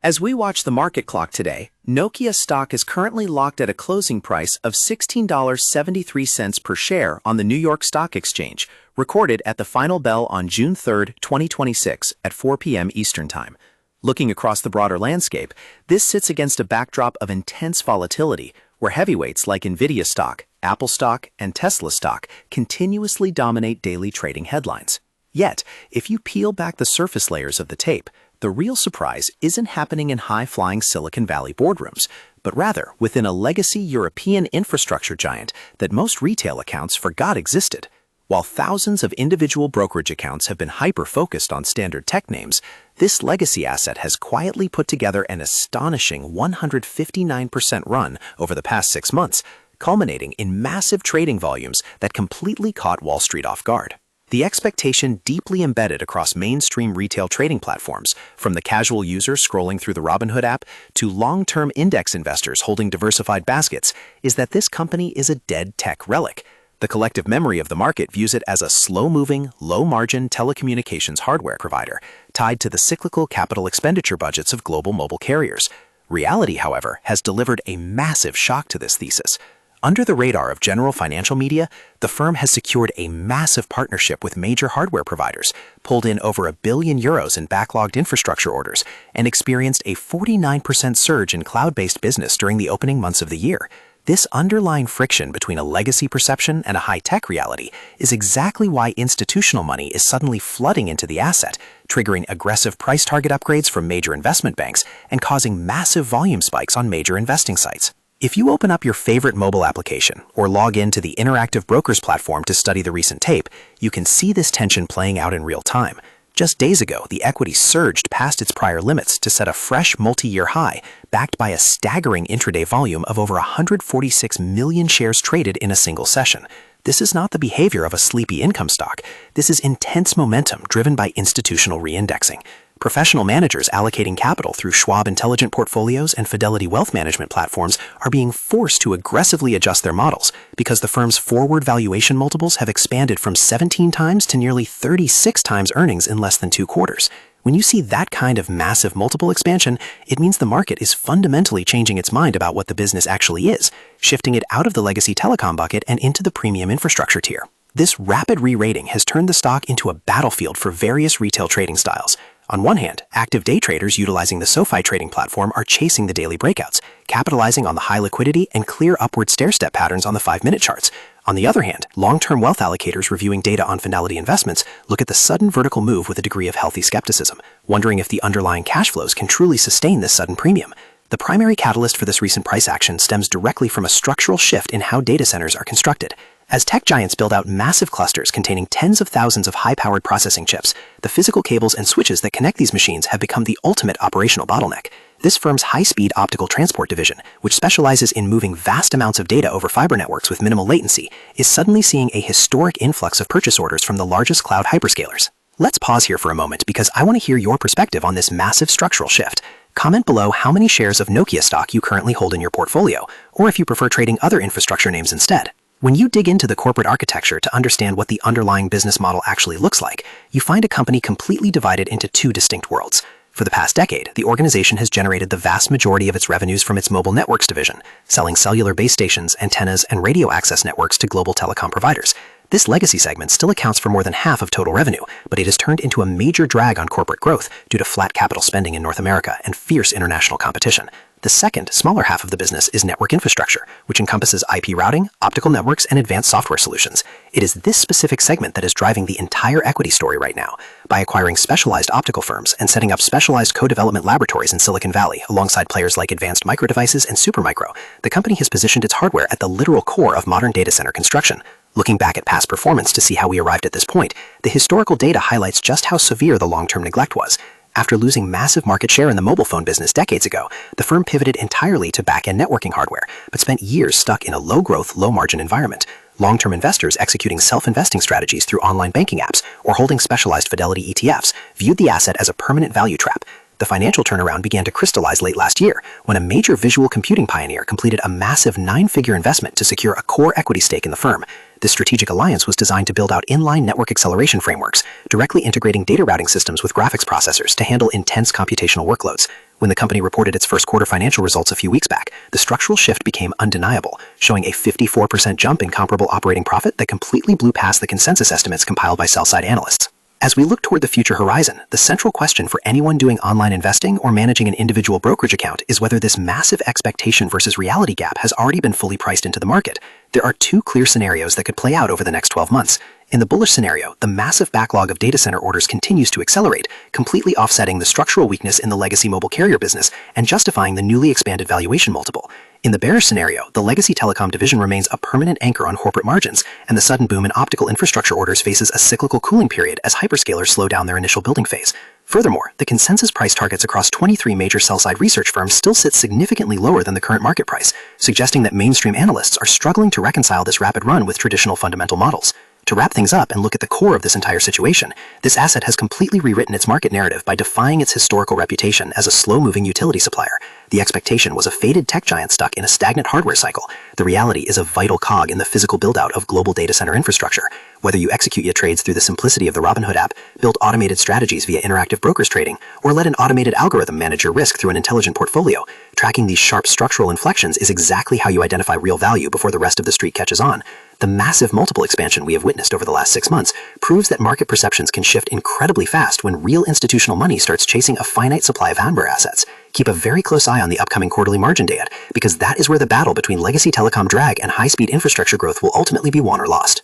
As we watch the market clock today, Nokia stock is currently locked at a closing price of $16.73 per share on the New York Stock Exchange, recorded at the final bell on June 3, 2026 at 4 p.m. Eastern Time. Looking across the broader landscape, this sits against a backdrop of intense volatility, where heavyweights like Nvidia stock, Apple stock, and Tesla stock continuously dominate daily trading headlines. Yet, if you peel back the surface layers of the tape, the real surprise isn't happening in high-flying Silicon Valley boardrooms, but rather within a legacy European infrastructure giant that most retail accounts forgot existed. While thousands of individual brokerage accounts have been hyper-focused on standard tech names, this legacy asset has quietly put together an astonishing 159% run over the past 6 months, culminating in massive trading volumes that completely caught Wall Street off guard. The expectation deeply embedded across mainstream retail trading platforms, from the casual user scrolling through the Robinhood app to long-term index investors holding diversified baskets, is that this company is a dead tech relic. The collective memory of the market views it as a slow-moving, low-margin telecommunications hardware provider, tied to the cyclical capital expenditure budgets of global mobile carriers. Reality, however, has delivered a massive shock to this thesis. Under the radar of general financial media, the firm has secured a massive partnership with major hardware providers, pulled in over €1 billion in backlogged infrastructure orders, and experienced a 49% surge in cloud-based business during the opening months of the year. This underlying friction between a legacy perception and a high-tech reality is exactly why institutional money is suddenly flooding into the asset, triggering aggressive price target upgrades from major investment banks and causing massive volume spikes on major investing sites. If you open up your favorite mobile application or log into the Interactive Brokers platform to study the recent tape, you can see this tension playing out in real time. Just days ago, the equity surged past its prior limits to set a fresh multi-year high, backed by a staggering intraday volume of over 146 million shares traded in a single session. This is not the behavior of a sleepy income stock. This is intense momentum driven by institutional reindexing. Professional managers allocating capital through Schwab Intelligent Portfolios and Fidelity Wealth Management platforms are being forced to aggressively adjust their models because the firm's forward valuation multiples have expanded from 17 times to nearly 36 times earnings in less than 2 quarters. When you see that kind of massive multiple expansion, it means the market is fundamentally changing its mind about what the business actually is, shifting it out of the legacy telecom bucket and into the premium infrastructure tier. This rapid re-rating has turned the stock into a battlefield for various retail trading styles. On one hand, active day traders utilizing the SoFi trading platform are chasing the daily breakouts, capitalizing on the high liquidity and clear upward stair-step patterns on the 5-minute charts. On the other hand, long-term wealth allocators reviewing data on Fidelity investments look at the sudden vertical move with a degree of healthy skepticism, wondering if the underlying cash flows can truly sustain this sudden premium. The primary catalyst for this recent price action stems directly from a structural shift in how data centers are constructed. As tech giants build out massive clusters containing tens of thousands of high-powered processing chips, the physical cables and switches that connect these machines have become the ultimate operational bottleneck. This firm's high-speed optical transport division, which specializes in moving vast amounts of data over fiber networks with minimal latency, is suddenly seeing a historic influx of purchase orders from the largest cloud hyperscalers. Let's pause here for a moment because I want to hear your perspective on this massive structural shift. Comment below how many shares of Nokia stock you currently hold in your portfolio, or if you prefer trading other infrastructure names instead. When you dig into the corporate architecture to understand what the underlying business model actually looks like, you find a company completely divided into 2 distinct worlds. For the past decade, the organization has generated the vast majority of its revenues from its mobile networks division, selling cellular base stations, antennas, and radio access networks to global telecom providers. This legacy segment still accounts for more than half of total revenue, but it has turned into a major drag on corporate growth due to flat capital spending in North America and fierce international competition. The second, smaller half of the business is network infrastructure, which encompasses IP routing, optical networks, and advanced software solutions. It is this specific segment that is driving the entire equity story right now. By acquiring specialized optical firms and setting up specialized co-development laboratories in Silicon Valley alongside players like Advanced Micro Devices and Supermicro, the company has positioned its hardware at the literal core of modern data center construction. Looking back at past performance to see how we arrived at this point, the historical data highlights just how severe the long-term neglect was. After losing massive market share in the mobile phone business decades ago, the firm pivoted entirely to back-end networking hardware, but spent years stuck in a low-growth, low-margin environment. Long-term investors executing self-investing strategies through online banking apps or holding specialized Fidelity ETFs viewed the asset as a permanent value trap. The financial turnaround began to crystallize late last year when a major visual computing pioneer completed a massive 9-figure investment to secure a core equity stake in the firm. This strategic alliance was designed to build out inline network acceleration frameworks, directly integrating data routing systems with graphics processors to handle intense computational workloads. When the company reported its first quarter financial results a few weeks back, the structural shift became undeniable, showing a 54% jump in comparable operating profit that completely blew past the consensus estimates compiled by sell-side analysts. As we look toward the future horizon, the central question for anyone doing online investing or managing an individual brokerage account is whether this massive expectation versus reality gap has already been fully priced into the market. There are two clear scenarios that could play out over the next 12 months. In the bullish scenario, the massive backlog of data center orders continues to accelerate, completely offsetting the structural weakness in the legacy mobile carrier business and justifying the newly expanded valuation multiple. In the bearish scenario, the legacy telecom division remains a permanent anchor on corporate margins, and the sudden boom in optical infrastructure orders faces a cyclical cooling period as hyperscalers slow down their initial building phase. Furthermore, the consensus price targets across 23 major sell-side research firms still sit significantly lower than the current market price, suggesting that mainstream analysts are struggling to reconcile this rapid run with traditional fundamental models. To wrap things up and look at the core of this entire situation, this asset has completely rewritten its market narrative by defying its historical reputation as a slow-moving utility supplier. The expectation was a faded tech giant stuck in a stagnant hardware cycle. The reality is a vital cog in the physical build-out of global data center infrastructure. Whether you execute your trades through the simplicity of the Robinhood app, build automated strategies via interactive brokers trading, or let an automated algorithm manage your risk through an intelligent portfolio, tracking these sharp structural inflections is exactly how you identify real value before the rest of the street catches on. The massive multiple expansion we have witnessed over the last 6 months proves that market perceptions can shift incredibly fast when real institutional money starts chasing a finite supply of hardware assets. Keep a very close eye on the upcoming quarterly margin data, because that is where the battle between legacy telecom drag and high-speed infrastructure growth will ultimately be won or lost.